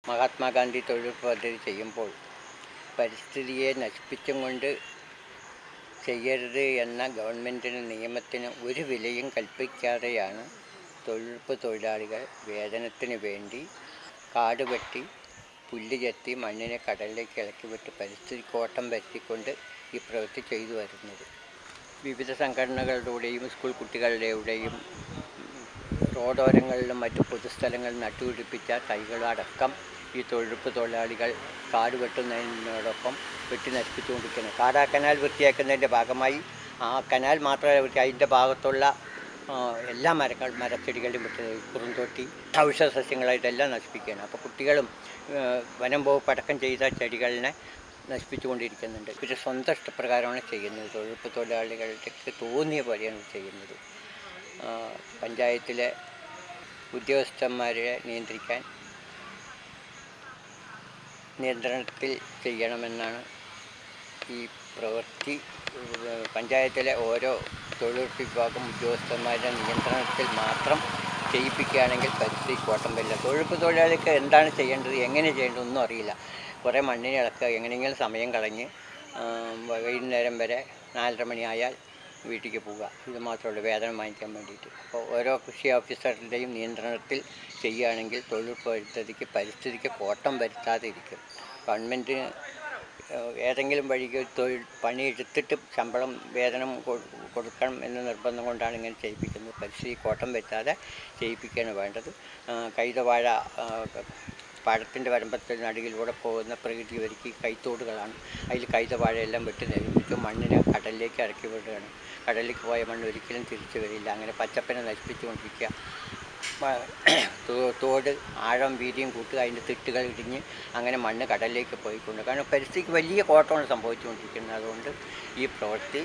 മഹാത്മാഗാന്ധി തൊഴിലുറപ്പ് പദ്ധതി ചെയ്യുമ്പോൾ പരിസ്ഥിതിയെ നശിപ്പിച്ചും കൊണ്ട് ചെയ്യരുത് എന്ന ഗവൺമെൻറ്റിൻ്റെ നിയമത്തിന് ഒരു വിലയും കൽപ്പിക്കാതെയാണ് തൊഴിലുറപ്പ് തൊഴിലാളികൾ വേതനത്തിന് വേണ്ടി കാട് വെട്ടി പുല്ല് ചെത്തി മണ്ണിനെ കടലിലേക്ക് ഇളക്കിവിട്ട് പരിസ്ഥിതി കോട്ടം വരുത്തിക്കൊണ്ട് ഈ പ്രവൃത്തി ചെയ്തു വരുന്നത്. വിവിധ സംഘടനകളുടെയും സ്കൂൾ കുട്ടികളുടെയും റോഡോരങ്ങളിലും മറ്റു പൊതുസ്ഥലങ്ങളിൽ നട്ടുപിടിപ്പിച്ച തൈകളടക്കം ഈ തൊഴിലുറപ്പ് തൊഴിലാളികൾ കാട് വെട്ടുന്നതിനോടൊപ്പം വെട്ടി നശിപ്പിച്ചുകൊണ്ടിരിക്കുന്നത്. കാട് ആ കനാൽ വൃത്തിയാക്കുന്നതിൻ്റെ ഭാഗമായി ആ കനാൽ മാത്രമല്ല അതിൻ്റെ ഭാഗത്തുള്ള എല്ലാ മരച്ചെടികളും വെട്ടുന്നത്, കുറുന്തോട്ടി, ഔഷധ സസ്യങ്ങൾ ഇതെല്ലാം നശിപ്പിക്കുകയാണ്. അപ്പോൾ കുട്ടികളും വനം വകുപ്പ് അടക്കം ചെയ്ത ചെടികളിനെ നശിപ്പിച്ചുകൊണ്ടിരിക്കുന്നുണ്ട്. ഇവർ സ്വന്തം ഇഷ്ടപ്രകാരമാണ് ചെയ്യുന്നത്. തൊഴിലുറപ്പ് തൊഴിലാളികൾക്ക് തോന്നിയ പോലെയാണ് ചെയ്യുന്നത്. പഞ്ചായത്തിലെ ഉദ്യോഗസ്ഥന്മാരെ നിയന്ത്രണത്തിൽ ചെയ്യണമെന്നാണ് ഈ പ്രവൃത്തി. പഞ്ചായത്തിലെ ഓരോ തൊഴിലുറപ്പ് വിഭാഗം ഉദ്യോഗസ്ഥന്മാരുടെ നിയന്ത്രണത്തിൽ മാത്രം ചെയ്യിപ്പിക്കുകയാണെങ്കിൽ പരിസ്ഥിതി കോട്ടം വരില്ല. തൊഴിലുറപ്പ് തൊഴിലാളിക്ക് എന്താണ് ചെയ്യേണ്ടത്, എങ്ങനെ ചെയ്യേണ്ടത് ഒന്നും അറിയില്ല. കുറേ മണ്ണിനെ ഇളക്കുക, എങ്ങനെയെങ്കിലും സമയം കളഞ്ഞ് വൈകുന്നേരം വരെ 4:30 മണിയായാൽ വീട്ടിലേക്ക് പോവുക, ഇത് മാത്രമേ വേതനം വാങ്ങിക്കാൻ വേണ്ടിയിട്ട്. അപ്പോൾ ഓരോ കൃഷി ഓഫീസറുടെയും നിയന്ത്രണത്തിൽ ചെയ്യുകയാണെങ്കിൽ തൊഴിലുറപ്പ് പദ്ധതിക്ക് പരിസ്ഥിതിക്ക് കോട്ടം വരുത്താതെ ഇരിക്കും. ഗവൺമെൻറ്റിന് ഏതെങ്കിലും വഴിക്ക് പണിയെടുത്തിട്ട് വേതനം കൊടുക്കണം എന്ന നിർബന്ധം കൊണ്ടാണ് ഇങ്ങനെ ചെയ്യിപ്പിക്കുന്നത്. പരിസ്ഥിതി കോട്ടം വരുത്താതെ ചെയ്യിപ്പിക്കുകയാണ് വേണ്ടത്. കൈതവാഴ പാടത്തിൻ്റെ വരമ്പത്തിൽ നടുകിലൂടെ പോകുന്ന പ്രകൃതി ഒരുക്കി കൈത്തോടുകളാണ്. അതിൽ കൈതവാഴയെല്ലാം വെട്ടി നശിപ്പിച്ച് മണ്ണിനെ കടലിലേക്ക് ഇറക്കി വിടുകയാണ്. കടലിലേക്ക് പോയ മണ്ണ് ഒരിക്കലും തിരിച്ചു വരില്ല. അങ്ങനെ പച്ചപ്പിനെ നശിപ്പിച്ചുകൊണ്ടിരിക്കുക. തോട് ആഴം വീതിയും കൂട്ടുക, അതിൻ്റെ തിട്ടുകൾ ഇടിഞ്ഞ് അങ്ങനെ മണ്ണ് കടലിലേക്ക് പോയിക്കൊണ്ട്, കാരണം പരിസ്ഥിതിക്ക് വലിയ കോട്ടമാണ് സംഭവിച്ചുകൊണ്ടിരിക്കുന്നത്. അതുകൊണ്ട് ഈ പ്രവൃത്തി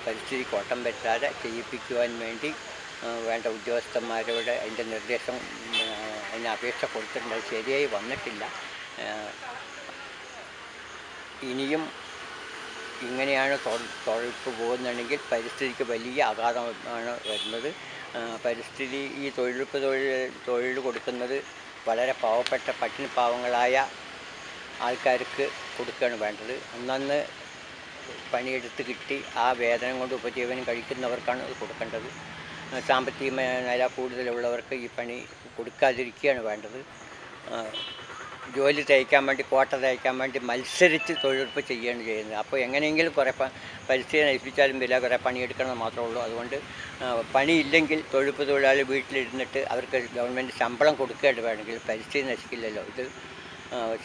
പരിസ്ഥിതി കോട്ടം വരുത്താതെ ചെയ്യിപ്പിക്കുവാൻ വേണ്ടി വേണ്ട ഉദ്യോഗസ്ഥന്മാരോട് അതിൻ്റെ നിർദ്ദേശം, അതിന് അപേക്ഷ കൊടുത്തിട്ടുണ്ട്. അത് ശരിയായി വന്നിട്ടില്ല. ഇനിയും ഇങ്ങനെയാണ് തൊഴിലുറപ്പ് പോകുന്നുണ്ടെങ്കിൽ പരിസ്ഥിതിക്ക് വലിയ ആഘാതമാണ് വരുന്നത്. പരിസ്ഥിതി ഈ തൊഴിൽ കൊടുക്കുന്നത് വളരെ പാവപ്പെട്ട പട്ടിണി പാവങ്ങളായ ആൾക്കാർക്ക് കൊടുക്കുകയാണ് വേണ്ടത്. അന്നന്ന് പണിയെടുത്ത് കിട്ടി ആ വേതനം കൊണ്ട് ഉപജീവനം കഴിക്കുന്നവർക്കാണ് അത് കൊടുക്കേണ്ടത്. സാമ്പത്തിക നില കൂടുതലുള്ളവർക്ക് ഈ പണി കൊടുക്കാതിരിക്കുകയാണ് വേണ്ടത്. ജോലി തയ്ക്കാൻ വേണ്ടി, കോട്ട തയ്ക്കാൻ വേണ്ടി മത്സരിച്ച് തൊഴിലുറപ്പ് ചെയ്യുകയാണ് ചെയ്യുന്നത്. അപ്പോൾ എങ്ങനെയെങ്കിലും കുറേ പരിസ്ഥിതി നശിപ്പിച്ചാലും വില കുറേ പണിയെടുക്കണം മാത്രമേ ഉള്ളൂ. അതുകൊണ്ട് പണിയില്ലെങ്കിൽ തൊഴിലുറപ്പ് തൊഴിലാളി വീട്ടിലിരുന്നിട്ട് അവർക്ക് ഗവൺമെൻറ് ശമ്പളം കൊടുക്കേണ്ടി വേണമെങ്കിൽ പരിസ്ഥിതി നശിക്കില്ലല്ലോ. ഇത്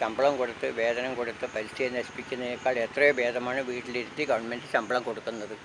ശമ്പളം കൊടുത്ത് വേതനം കൊടുത്ത് പരിസ്ഥിതി നശിപ്പിക്കുന്നതിനേക്കാൾ എത്രയോ ഭേദമാണ് വീട്ടിലിരുത്തി ഗവൺമെൻറ് ശമ്പളം കൊടുക്കുന്നത്.